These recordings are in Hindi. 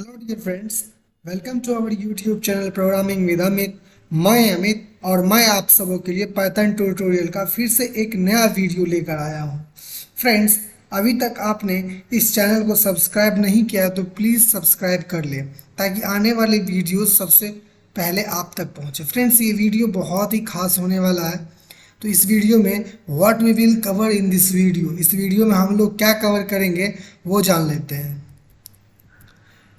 Hello dear friends, welcome to our YouTube channel programming with Amit. मैं अमित और मैं आप सबों के लिए पाइथन ट्यूटोरियल का फिर से एक नया वीडियो लेकर आया हूँ। फ्रेंड्स, अभी तक आपने इस चैनल को सब्सक्राइब नहीं किया है तो प्लीज़ सब्सक्राइब कर लें ताकि आने वाली वीडियो सबसे पहले आप तक पहुँचे। फ्रेंड्स, ये वीडियो बहुत ही खास होने वाला है। तो इस वीडियो में what we will cover in this video, इस वीडियो में हम लोग क्या कवर करेंगे वो जान लेते हैं।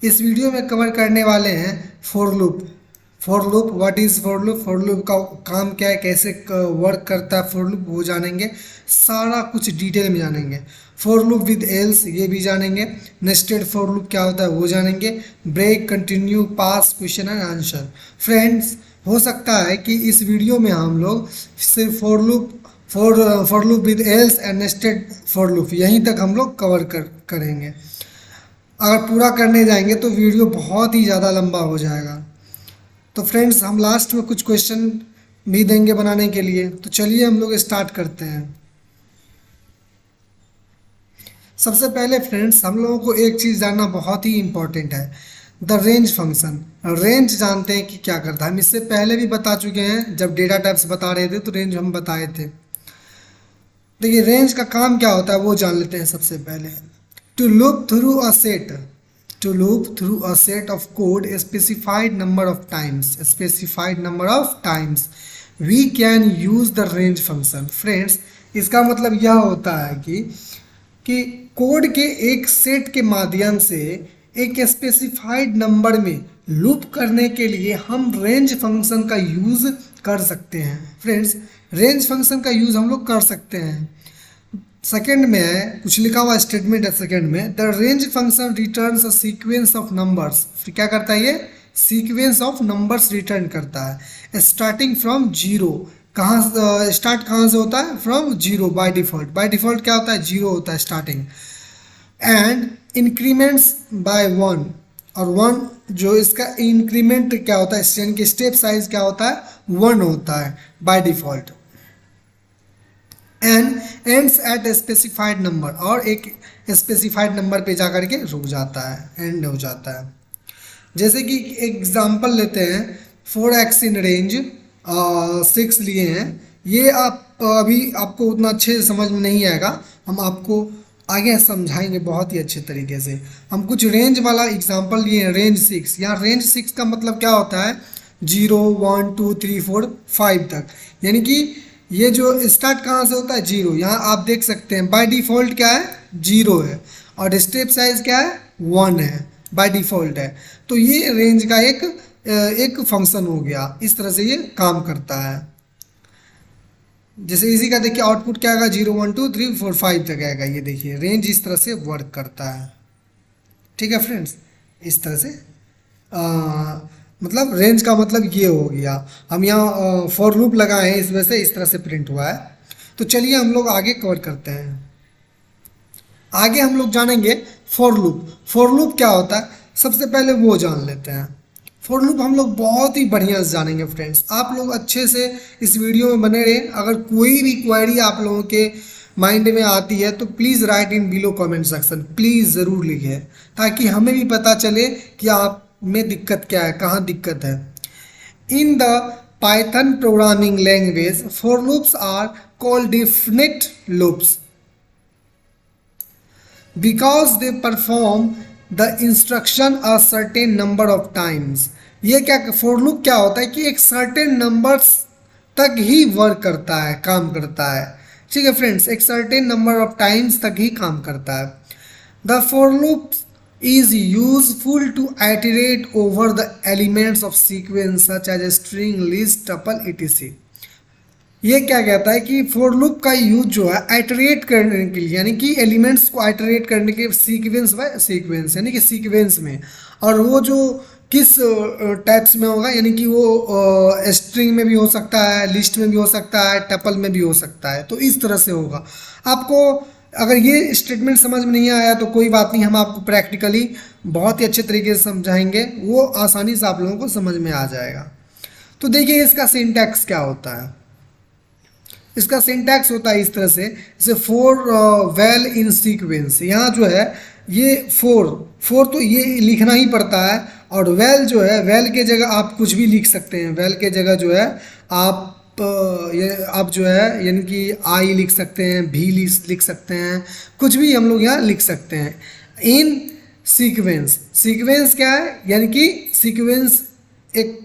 इस वीडियो में कवर करने वाले हैं for loop. For loop, what is for loop, for loop का काम क्या है, कैसे वर्क करता है फॉर लूप, वो जानेंगे। सारा कुछ डिटेल में जानेंगे। फॉर लूप विद एल्स ये भी जानेंगे। नेस्टेड फॉर लूप क्या होता है वो जानेंगे। Break, continue, pass, question and answer. Friends, हो सकता है कि इस वीडियो में हम लोग सिर्फ for loop with else and nested for loop यहीं तक हम लोग कवर करेंगे। अगर पूरा करने जाएंगे तो वीडियो बहुत ही ज़्यादा लंबा हो जाएगा। तो फ्रेंड्स, हम लास्ट में कुछ क्वेश्चन भी देंगे बनाने के लिए। तो चलिए हम लोग स्टार्ट करते हैं। सबसे पहले फ्रेंड्स, हम लोगों को एक चीज़ जानना बहुत ही इम्पोर्टेंट है, द रेंज फंक्शन। रेंज जानते हैं कि क्या करता है, हम इससे पहले भी बता चुके हैं। जब डेटा टाइप्स बता रहे थे तो रेंज हम बताए थे। देखिए, रेंज का काम क्या होता है वो जान लेते हैं सबसे पहले। To loop through a set, to loop through a set of code a specified number of times, we can use the range function. Friends, इसका मतलब यह होता है कि कोड के एक सेट के माध्यम से एक स्पेसिफाइड नंबर में लूप करने के लिए हम रेंज फंक्शन का यूज़ कर सकते हैं। फ्रेंड्स, रेंज फंक्शन का यूज़ हम लोग कर सकते हैं। सेकेंड में है, कुछ लिखा हुआ स्टेटमेंट है सेकेंड में, the range function returns a sequence of numbers. फिर क्या करता है, ये सीक्वेंस ऑफ नंबर्स रिटर्न करता है स्टार्टिंग फ्रॉम जीरो। कहाँ स्टार्ट कहाँ से होता है, फ्रॉम जीरो। बाय डिफ़ॉल्ट क्या होता है, जीरो होता है starting. And increments by one, और वन जो इसका इंक्रीमेंट क्या होता है, यानी कि स्टेप साइज क्या होता है, वन होता है by default. And ends at a specified number, और एक स्पेसिफाइड नंबर पे जाकर के रुक जाता है, एंड हो जाता है। जैसे कि एग्जांपल लेते हैं, 4x इन रेंज 6 लिए हैं। ये आप अभी आपको उतना अच्छे से समझ में नहीं आएगा, हम आपको आगे समझाएंगे बहुत ही अच्छे तरीके से। हम कुछ रेंज वाला एग्जांपल लिए हैं, रेंज 6। यहाँ रेंज 6 का मतलब क्या होता है, 0 1 2 3 4 5 तक, यानी कि ये जो स्टार्ट कहाँ से होता है, जीरो। यहाँ आप देख सकते हैं बाय डिफ़ॉल्ट क्या है, जीरो है, और स्टेप साइज क्या है, वन है, बाय डिफ़ॉल्ट है। तो ये रेंज का एक फंक्शन हो गया। इस तरह से ये काम करता है। जैसे इसी का देखिए आउटपुट क्या आएगा, 0 1 2 3 4 5 तक आएगा। ये देखिए रेंज इस तरह से वर्क करता है। ठीक है फ्रेंड्स, इस तरह से मतलब रेंज का मतलब ये हो गया। हम यहाँ फॉर लूप लगाए हैं, इस वजह से इस तरह से प्रिंट हुआ है। तो चलिए हम लोग आगे कवर करते हैं। आगे हम लोग जानेंगे फॉर लूप। फॉर लूप क्या होता है, सबसे पहले वो जान लेते हैं। फॉर लूप हम लोग बहुत ही बढ़िया से जानेंगे। फ्रेंड्स, आप लोग अच्छे से इस वीडियो में बने रहें। अगर कोई भी क्वेरी आप लोगों के माइंड में आती है तो please write in below comment section, please ज़रूर लिखें ताकि हमें भी पता चले कि आप में दिक्कत क्या है, कहाँ दिक्कत है। In the Python programming language for loops are called definite loops because they perform the instruction a certain number of times. ये क्या, फॉर लूप क्या होता है कि एक सर्टेन नंबर्स तक ही वर्क करता है, काम करता है। ठीक है फ्रेंड्स, एक सर्टेन नंबर ऑफ टाइम्स तक ही काम करता है। The for loop is useful to iterate over the elements of sequence such as a string, list, tuple, etc. ये क्या कहता है कि फॉर लूप का यूज जो है आइटरेट करने के लिए, यानी कि एलिमेंट्स को आइटरेट करने के सीक्वेंस बाय सीक्वेंस, यानी कि सीक्वेंस में। और वो जो किस टाइप्स में होगा, यानी कि वो स्ट्रिंग में भी हो सकता है, लिस्ट में भी हो सकता है, टपल में भी हो सकता है। तो इस तरह से होगा। आपको अगर ये स्टेटमेंट समझ में नहीं आया तो कोई बात नहीं, हम आपको प्रैक्टिकली बहुत ही अच्छे तरीके से समझाएंगे, वो आसानी से आप लोगों को समझ में आ जाएगा। तो देखिए इसका सिंटैक्स क्या होता है। इसका सिंटैक्स होता है इस तरह से, जैसे फॉर वेल इन सीक्वेंस। यहाँ जो है ये फॉर फोर तो ये लिखना ही पड़ता है। और वेल जो है, वेल के जगह आप कुछ भी लिख सकते हैं। वेल के जगह जो है आप ये आप जो है यानी कि आई लिख सकते हैं, भी लिख सकते हैं, कुछ भी हम लोग यहाँ लिख सकते हैं। इन सीक्वेंस, सीक्वेंस क्या है, यानी कि सीक्वेंस एक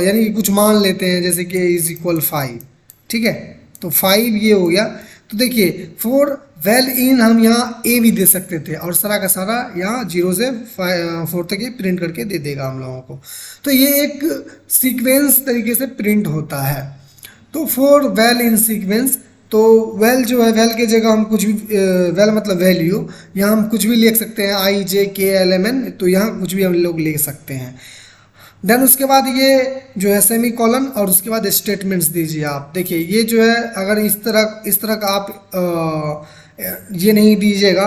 यानी कि कुछ मान लेते हैं जैसे कि इज इक्वल 5, ठीक है, तो 5 ये हो गया। तो देखिए फॉर वेल इन हम यहाँ ए भी दे सकते थे और सारा का सारा यहाँ 0 से 4 तक ये प्रिंट करके दे देगा हम लोगों को। तो ये एक सीक्वेंस तरीके से प्रिंट होता है। तो फॉर वेल इन सीक्वेंस, तो वेल जो है, वेल के जगह हम कुछ भी वेल मतलब वैल्यू, यहाँ हम कुछ भी लिख सकते हैं, आई जे के एल एम एन, तो यहाँ कुछ भी हम लोग लिख सकते हैं। देन उसके बाद ये जो है सेमी कॉलन और उसके बाद स्टेटमेंट्स दीजिए आप। देखिए ये जो है अगर इस तरह का आप ये नहीं दीजिएगा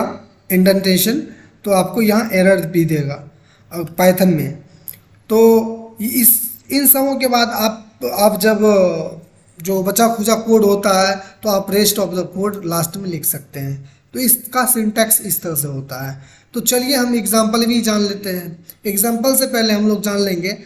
इंडेंटेशन, तो आपको यहाँ एरर भी देगा पाइथन में। तो इस इन सबों के बाद आप जब जो बचा खुचा कोड होता है तो आप rest of the code last में लिख सकते हैं। तो इसका सिंटैक्स इस तरह से होता है। तो चलिए हम एग्जांपल भी जान लेते हैं। एग्जांपल से पहले हम लोग जान लेंगे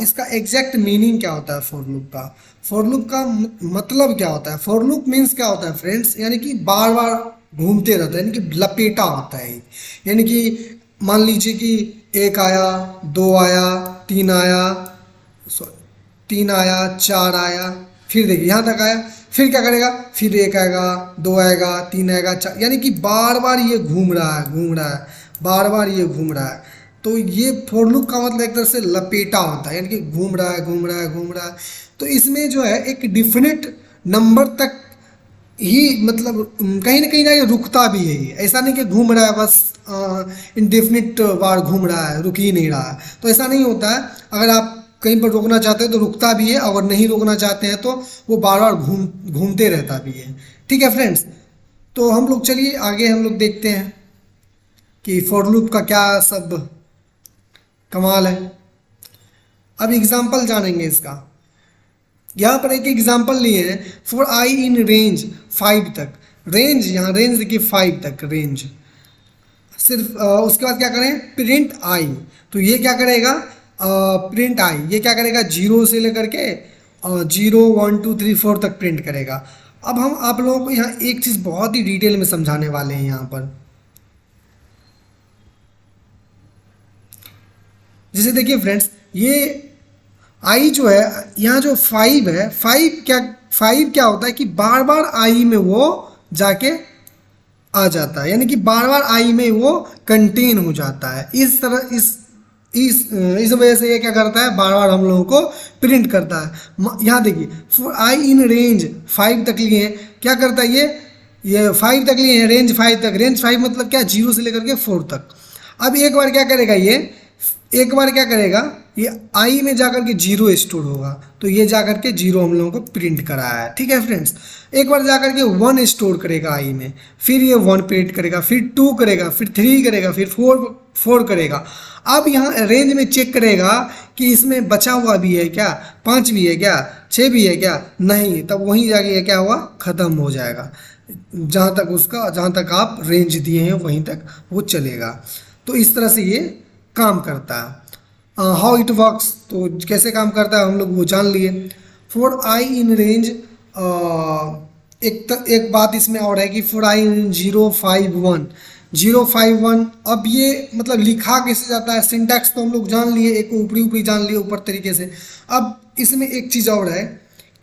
इसका एग्जैक्ट मीनिंग क्या होता है फॉर लूप का। फॉर लूप का मतलब क्या होता है। फॉर लूप मीन्स क्या होता है फ्रेंड्स, यानी कि बार बार घूमते रहता है, यानी कि लपेटा होता है। यानी कि मान लीजिए कि 1 आया, 2 आया, 3 आया, 3 आया, 4 आया, फिर देखिए यहाँ तक आया, फिर क्या करेगा, फिर 1 आएगा, 2 आएगा, 3 आएगा, 4, यानी कि बार बार ये घूम रहा है, बार बार ये घूम रहा है। तो ये फॉर लूप का मतलब एक तरह से लपेटा होता है, यानी कि घूम रहा है। तो इसमें जो है एक डिफिनिट नंबर तक ही मतलब कहीं ना ये रुकता भी है। ये ऐसा नहीं कि घूम रहा है बस इनडेफिनिट बार घूम रहा है, रुक ही नहीं रहा है, तो ऐसा नहीं होता है। अगर आप कहीं पर रोकना चाहते हैं तो रुकता भी है, अगर नहीं रोकना चाहते हैं तो वो बार बार घूमते रहता भी है। ठीक है फ्रेंड्स, तो हम लोग चलिए आगे हम लोग देखते हैं कि फॉर लूप का क्या सब कमाल है। अब एग्जाम्पल जानेंगे इसका। यहाँ पर एक एग्जाम्पल लिए हैं, फॉर आई इन रेंज 5 तक। रेंज, यहाँ रेंज देखिए 5 तक रेंज। सिर्फ उसके बाद क्या करें, प्रिंट आई। तो ये क्या करेगा, प्रिंट आई ये क्या करेगा, 0 से लेकर के 0 1 2 3 4 तक प्रिंट करेगा। अब हम आप लोगों को यहाँ एक चीज़ बहुत ही डिटेल में समझाने वाले हैं। यहाँ पर जैसे देखिए फ्रेंड्स, ये आई जो है, यहाँ जो 5 है, 5 क्या होता है कि बार बार आई में वो जाके आ जाता है, यानी कि बार बार आई में वो कंटेन हो जाता है। इस तरह इस वजह से ये क्या करता है, बार बार हम लोगों को प्रिंट करता है। यहाँ देखिए फॉर आई इन रेंज 5 तक लिए हैं, क्या करता है ये 5 तक लिए हैं, रेंज 5 तक। रेंज 5 मतलब क्या, 0 से लेकर के 4 तक। अब एक बार क्या करेगा ये आई में जाकर के 0 स्टोर होगा, तो ये जाकर के 0 हम लोगों को प्रिंट कराया है। ठीक है फ्रेंड्स, एक बार जाकर के 1 स्टोर करेगा आई में, फिर ये 1 प्रिंट करेगा, फिर 2 करेगा, फिर 3 करेगा, फिर 4 करेगा। अब यहाँ रेंज में चेक करेगा कि इसमें बचा हुआ भी है क्या, 5 भी है क्या, 6 भी है क्या, नहीं, तब वहीं जाके ये क्या हुआ, ख़त्म हो जाएगा। जहाँ तक आप रेंज दिए हैं वहीं तक वो चलेगा। तो इस तरह से ये काम करता है। हाउ इट वर्क्स, तो कैसे काम करता है हम लोग वो जान लिए। फॉर आई इन रेंज, एक बात इसमें और है कि फॉर आई इन 0 5 1, अब ये मतलब लिखा कैसे जाता है, सिंटैक्स तो हम लोग जान लिए, एक ऊपरी जान लिए ऊपर तरीके से। अब इसमें एक चीज़ और है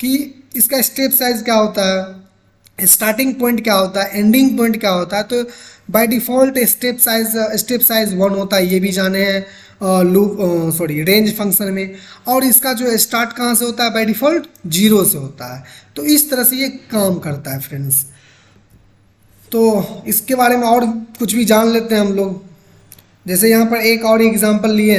कि इसका स्टेप साइज क्या होता है, स्टार्टिंग पॉइंट क्या होता है, एंडिंग पॉइंट क्या होता है। तो बाय डिफ़ॉल्ट स्टेप साइज 1 होता है, ये भी जाने हैं रेंज फंक्शन में। और इसका जो स्टार्ट कहाँ से होता है, बाय डिफ़ॉल्ट 0 से होता है। तो इस तरह से ये काम करता है फ्रेंड्स। तो इसके बारे में और कुछ भी जान लेते हैं हम लोग। जैसे यहाँ पर एक और एग्जांपल लिए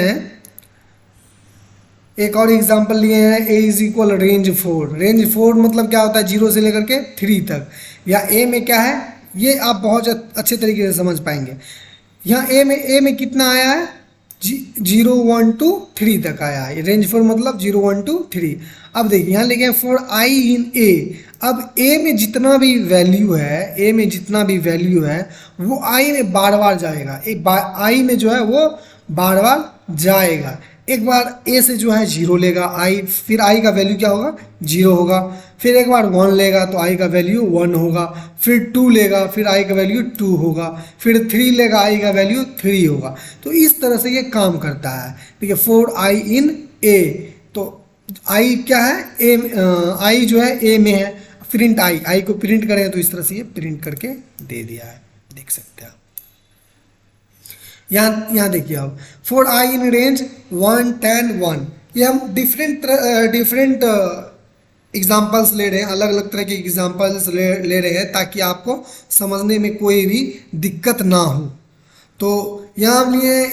हैं, ए इज इक्वल रेंज 4। रेंज 4 मतलब क्या होता है, 0 से लेकर के 3 तक। या ए में क्या है, ये आप बहुत अच्छे तरीके से समझ पाएंगे। यहाँ ए में कितना आया है, 0 1 2 3 तक आया है। रेंज 4 मतलब 0 1 2 3। अब देखिए यहाँ लिखे हैं फॉर आई इन ए। अब ए में जितना भी वैल्यू है, ए में जितना भी वैल्यू है वो आई में बार बार जाएगा, एक बार आई में जो है वो बार बार जाएगा। एक बार ए से जो है जीरो लेगा आई, फिर आई का वैल्यू क्या होगा, जीरो होगा। फिर एक बार वन लेगा तो आई का वैल्यू वन होगा। फिर टू लेगा, फिर आई का वैल्यू टू होगा। फिर थ्री लेगा, आई का वैल्यू थ्री होगा। तो इस तरह से ये काम करता है। ठीक है, फोर आई इन ए, तो आई क्या है, ए आई जो है ए में है, प्रिंट आई, आई को प्रिंट करें तो इस तरह से ये प्रिंट करके दे दिया है, देख सकते हैं आप। यहाँ देखिए आप, फोर आई इन रेंज 1 10 1, ये हम डिफरेंट एग्जाम्पल्स ले रहे हैं, अलग अलग तरह के एग्जाम्पल्स ले रहे हैं ताकि आपको समझने में कोई भी दिक्कत ना हो। तो यहाँ हम लिए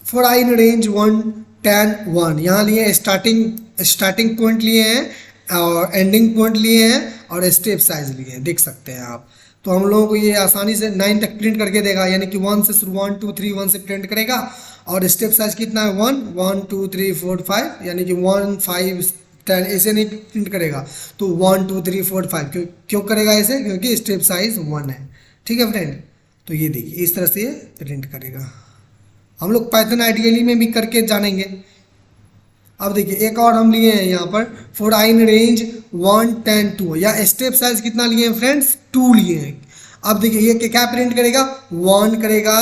फॉर आई इन रेंज 1 10 1, यहाँ लिए स्टार्टिंग पॉइंट लिए हैं और एंडिंग पॉइंट लिए हैं और स्टेप साइज लिए हैं, देख सकते हैं आप। तो हम लोगों को ये आसानी से 9 तक प्रिंट करके देगा, यानी कि 1 से शुरू 1 2 3 1 से प्रिंट करेगा। और स्टेप साइज कितना है, 1 1 2 3 4 5, यानी कि 1 5 10 ऐसे नहीं प्रिंट करेगा। तो 1 2 3 4 5 क्यों करेगा ऐसे, क्योंकि स्टेप साइज 1 है। ठीक है फ्रेंड, तो ये देखिए इस तरह से ये प्रिंट करेगा। हम लोग पाइथन आइडियली में भी करके जानेंगे। अब देखिए एक और हम लिए हैं यहाँ पर, फॉर आई इन रेंज 1 10 2, या स्टेप साइज कितना लिए हैं फ्रेंड्स, 2 लिए हैं। अब देखिए ये क्या प्रिंट करेगा, 1 करेगा,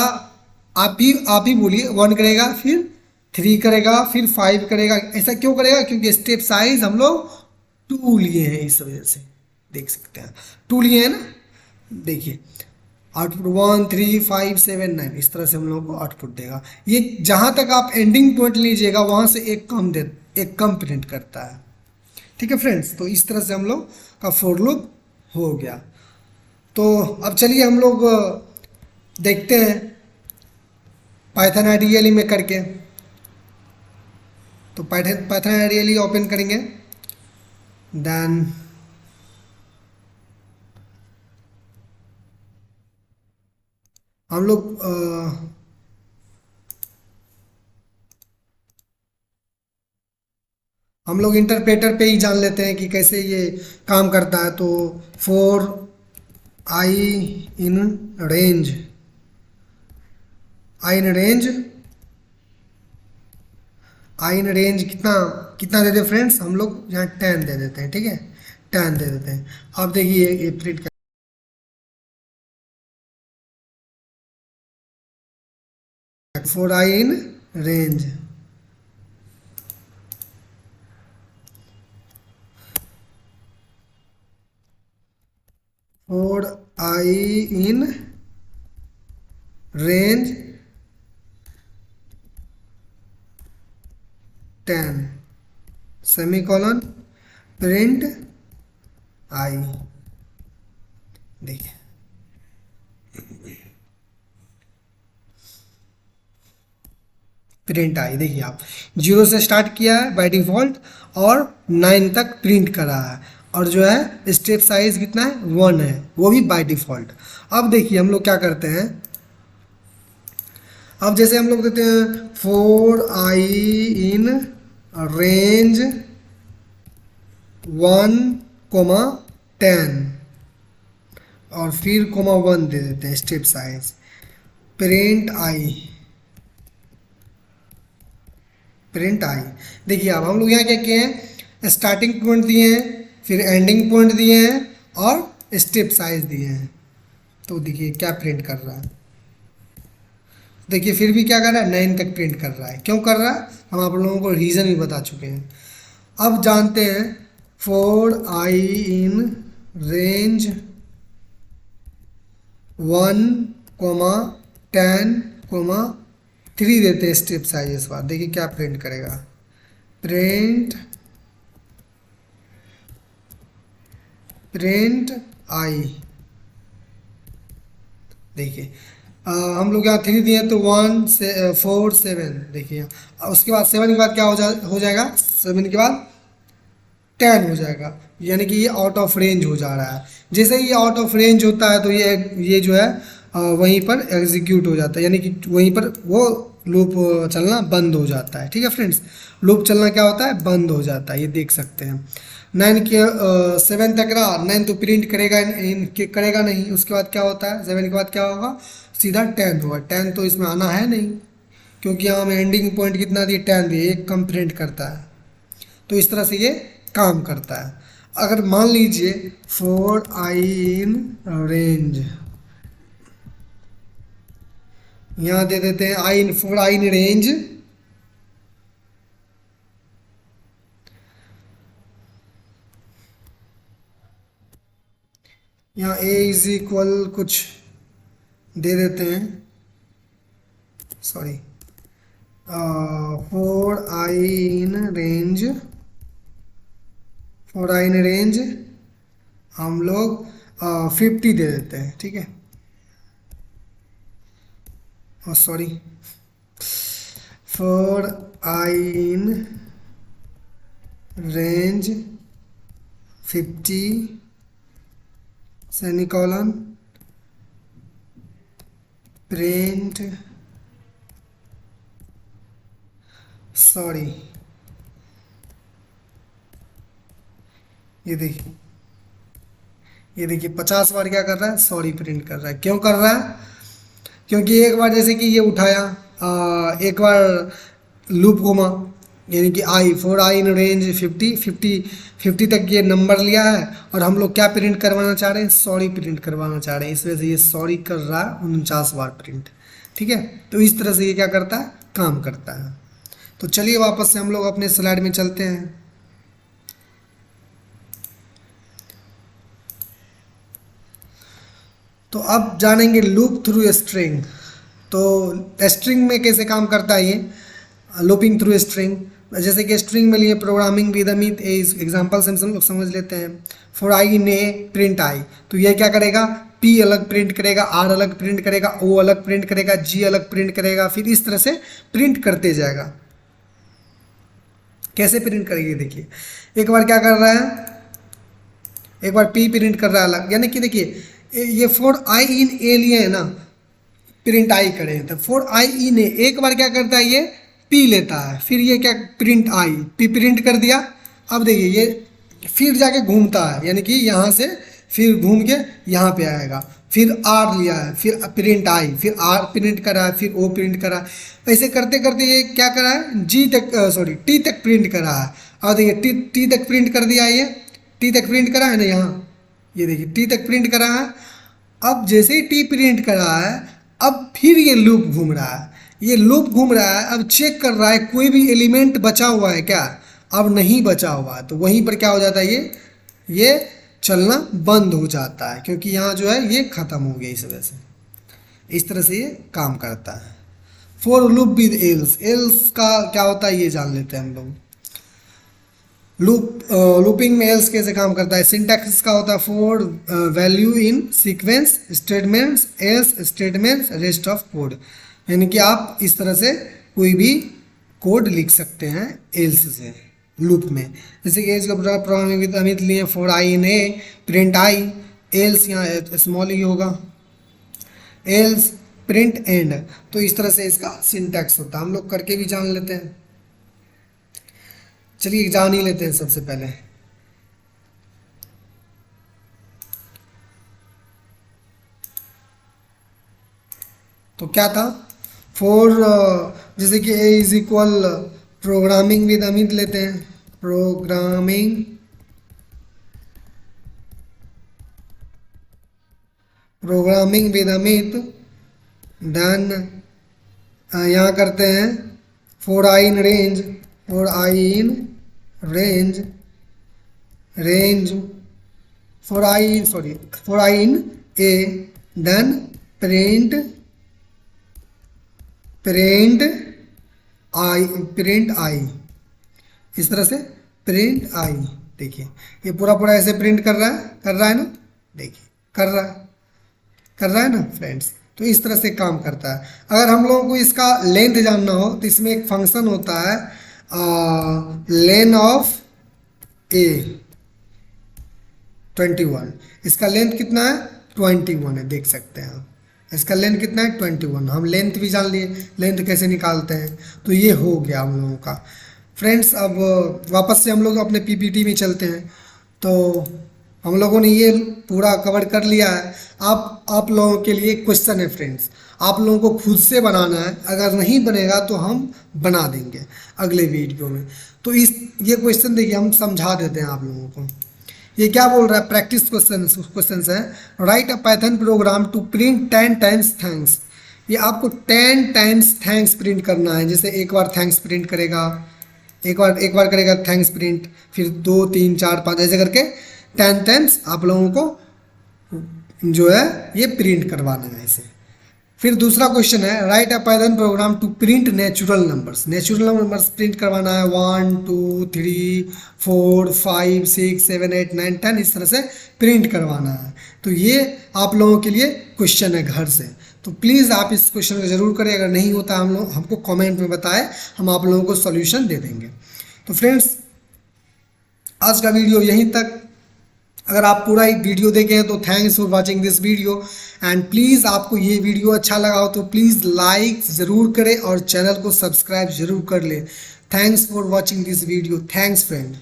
आप ही बोलिए, 1 करेगा, फिर 3 करेगा, फिर 5 करेगा। ऐसा क्यों करेगा, क्योंकि स्टेप साइज हम लोग 2 लिए हैं, इस वजह से देख सकते हैं 2 लिए हैं ना। देखिए आउटपुट 1 3 5 7 9, इस तरह से हम लोग को आउटपुट देगा। ये जहाँ तक आप एंडिंग पॉइंट लीजिएगा वहाँ से एक कम प्रिंट करता है। ठीक है फ्रेंड्स, तो इस तरह से हम लोग का फोर लूप हो गया। तो अब चलिए हम लोग देखते हैं पाइथन आइडियली में करके। तो पाइथन आइडियली ओपन करेंगे, देन हम लोग इंटरप्रेटर पे ही जान लेते हैं कि कैसे ये काम करता है। तो four i in range, I in range, I in range कितना कितना दे दे फ्रेंड्स, हम लोग यहाँ 10 दे देते हैं। ठीक है, 10 दे देते हैं। अब देखिए ये प्रिंट कर, for i in range, for i in range 10 semicolon print i. देखिए प्रिंट आई, देखिए आप 0 से स्टार्ट किया है बाय डिफ़ॉल्ट और 9 तक प्रिंट करा है, और जो है स्टेप साइज कितना है, 1 है, वो भी बाय डिफ़ॉल्ट। अब देखिए हम लोग क्या करते हैं, अब जैसे हम लोग देते हैं फोर आई इन रेंज 1 10 और फिर 1 दे देते हैं step size, print I, print i. देखिए अब हम लोग यहाँ क्या किए हैं, स्टार्टिंग पॉइंट दिए हैं, फिर एंडिंग पॉइंट दिए हैं और स्टेप साइज दिए हैं। तो देखिए क्या प्रिंट कर रहा है, देखिए फिर भी क्या कर रहा है, 9 तक प्रिंट कर रहा है। क्यों कर रहा है, हम आप लोगों को रीज़न भी बता चुके हैं। अब जानते हैं, फोर आई इन रेंज 1 10 3 देते हैं स्टेप साइज इस बार। देखिए क्या प्रिंट करेगा, प्रिंट आई। देखिए हम लोग यहाँ 3 दिए तो 1 से 4 7, देखिए उसके बाद 7 के बाद क्या हो जाएगा, 7 के बाद 10 हो जाएगा, यानी कि ये आउट ऑफ रेंज हो जा रहा है। जैसे ही ये आउट ऑफ रेंज होता है तो ये जो है वहीं पर एग्जीक्यूट हो जाता है, यानी कि वहीं पर वो लूप चलना बंद हो जाता है। ठीक है फ्रेंड्स, लूप चलना क्या होता है, बंद हो जाता है, ये देख सकते हैं। 9 के 7 तक रहा, 9 तो प्रिंट करेगा करेगा नहीं। उसके बाद क्या होता है, 7 के बाद क्या होगा, सीधा 10 होगा। 10 तो इसमें आना है नहीं, क्योंकि यहाँ हमें एंडिंग पॉइंट कितना दिए, 10 दिए, एक कम प्रिंट करता है। तो इस तरह से ये काम करता है। अगर मान लीजिए फॉर आई इन रेंज, यहाँ दे देते हैं आई इन, फॉर आई इन रेंज यहाँ ए इज इक्वल कुछ दे देते हैं, sorry, for i in range, for i in range हम लोग 50 दे देते हैं, ठीक है। और sorry, for i in range 50 semicolon print, sorry, ये देखिए, ये देखिए 50 बार क्या कर रहा है, सॉरी प्रिंट कर रहा है। क्यों कर रहा है, क्योंकि एक बार जैसे कि ये उठाया, एक बार लूप घुमा, यानी कि आई, फॉर आई इन रेंज 50 तक ये नंबर लिया है, और हम लोग क्या प्रिंट करवाना चाह रहे हैं, सॉरी प्रिंट करवाना चाह रहे हैं। इस वजह से ये सॉरी कर रहा है 49 बार प्रिंट, ठीक है। तो इस तरह से ये क्या करता है, काम करता है। तो चलिए वापस से हम लोग अपने स्लाइड में चलते हैं। तो अब जानेंगे लूप थ्रू स्ट्रिंग। तो स्ट्रिंग में कैसे काम करता है ये, लूपिंग थ्रू स्ट्रिंग। जैसे कि स्ट्रिंग में लिए प्रोग्रामिंग विद अमित एग्जाम्पल से हम लोग समझ लेते हैं। For i in A print I, तो ये क्या करेगा, पी अलग प्रिंट करेगा, आर अलग प्रिंट करेगा, ओ अलग प्रिंट करेगा, जी अलग प्रिंट करेगा, फिर इस तरह से प्रिंट करते जाएगा। कैसे प्रिंट करेंगे, देखिए एक बार क्या कर रहा है, एक बार पी प्रिंट कर रहा है अलग, यानी कि देखिए ये फॉर आई इन ए लिए है ना, प्रिंट आई करें तो फॉर आई इन ए, एक बार क्या करता है ये पी लेता है, फिर ये क्या प्रिंट आई, पी प्रिंट कर दिया। अब देखिए ये फिर जाके घूमता है, यानी कि यहाँ से फिर घूम के यहाँ पे आएगा, फिर आर लिया है, फिर प्रिंट आई, फिर आर प्रिंट करा है, फिर ओ प्रिंट करा है। ऐसे करते करते ये क्या करा है, जी तक सॉरी टी तक प्रिंट करा है। और देखिए टी तक प्रिंट कर दिया, ये टी तक प्रिंट करा है ना, यहाँ ये देखिए टी तक प्रिंट करा है। अब जैसे ही टी प्रिंट करा है, अब फिर ये लूप घूम रहा है, ये लूप घूम रहा है। अब चेक कर रहा है कोई भी एलिमेंट बचा हुआ है क्या, अब नहीं बचा हुआ है, तो वहीं पर क्या हो जाता है, ये चलना बंद हो जाता है, क्योंकि यहाँ जो है ये ख़त्म हो गया। इस वजह से इस तरह से ये काम करता है। For loop with else, else का क्या होता है ये जान लेते हैं हम लोग। लूपिंग में एल्स कैसे काम करता है, सिंटैक्स का होता है for value in sequence statements else statements rest of code, यानी कि आप इस तरह से कोई भी कोड लिख सकते हैं एल्स से लूप में। जैसे कि एज का प्रोग्रामिंग विद अमित लिए, for i in A print I, else यहाँ स्मॉल ही होगा, एल्स प्रिंट एंड। तो इस तरह से इसका सिंटैक्स होता है, हम लोग करके भी जान लेते हैं। चलिए जान ही लेते हैं सबसे पहले। तो क्या था, फॉर जैसे कि a is equal programming with Amit लेते हैं, प्रोग्रामिंग विद अमित, देन यहाँ करते हैं for i in range, for i in range for i sorry for i in a, then print i, इस तरह से प्रिंट आई। देखिए ये पूरा पूरा ऐसे प्रिंट कर रहा है ना, देखिए कर रहा है ना फ्रेंड्स। तो इस तरह से काम करता है। अगर हम लोगों को इसका लेंथ जानना हो तो इसमें एक फंक्शन होता है लेन ऑफ ए 21, इसका लेंथ कितना है 21 है, देख सकते हैं आप, इसका लेंथ कितना है 21। हम लेंथ भी जान लिए, लेंथ कैसे निकालते हैं, तो ये हो गया हम लोगों का। फ्रेंड्स अब वापस से हम लोग अपने पीपीटी में चलते हैं। तो हम लोगों ने ये पूरा कवर कर लिया है। आप लोगों के लिए क्वेश्चन है फ्रेंड्स, आप लोगों को खुद से बनाना है, अगर नहीं बनेगा तो हम बना देंगे अगले वीडियो में। तो ये क्वेश्चन देखिए, हम समझा देते हैं आप लोगों को। ये क्या बोल रहा है, प्रैक्टिस क्वेश्चन है, write a Python program to print 10 times thanks. ये आपको 10 टाइम्स थैंक्स प्रिंट करना है। जैसे एक बार थैंक्स प्रिंट करेगा, एक बार करेगा थैंक्स प्रिंट, फिर 2 3 4 5 ऐसे करके 10 टाइम्स आप लोगों को जो है ये प्रिंट करवाना है इसे। फिर दूसरा क्वेश्चन है, write a Python program to print natural numbers. Natural numbers print करवाना है 1 2 3 4 5 6 7 8 9 10 इस तरह से प्रिंट करवाना है। तो ये आप लोगों के लिए क्वेश्चन है घर से। तो प्लीज़ आप इस क्वेश्चन को ज़रूर करें, अगर नहीं होता हम लोग हमको कमेंट में बताएं, हम आप लोगों को सॉल्यूशन दे देंगे। तो फ्रेंड्स आज का वीडियो यहीं तक। अगर आप पूरा एक वीडियो देखे हैं तो thanks for watching this video, and please आपको ये वीडियो अच्छा लगा हो तो प्लीज़ लाइक ज़रूर करें और चैनल को सब्सक्राइब ज़रूर कर लें। Thanks for watching this video. Thanks friend.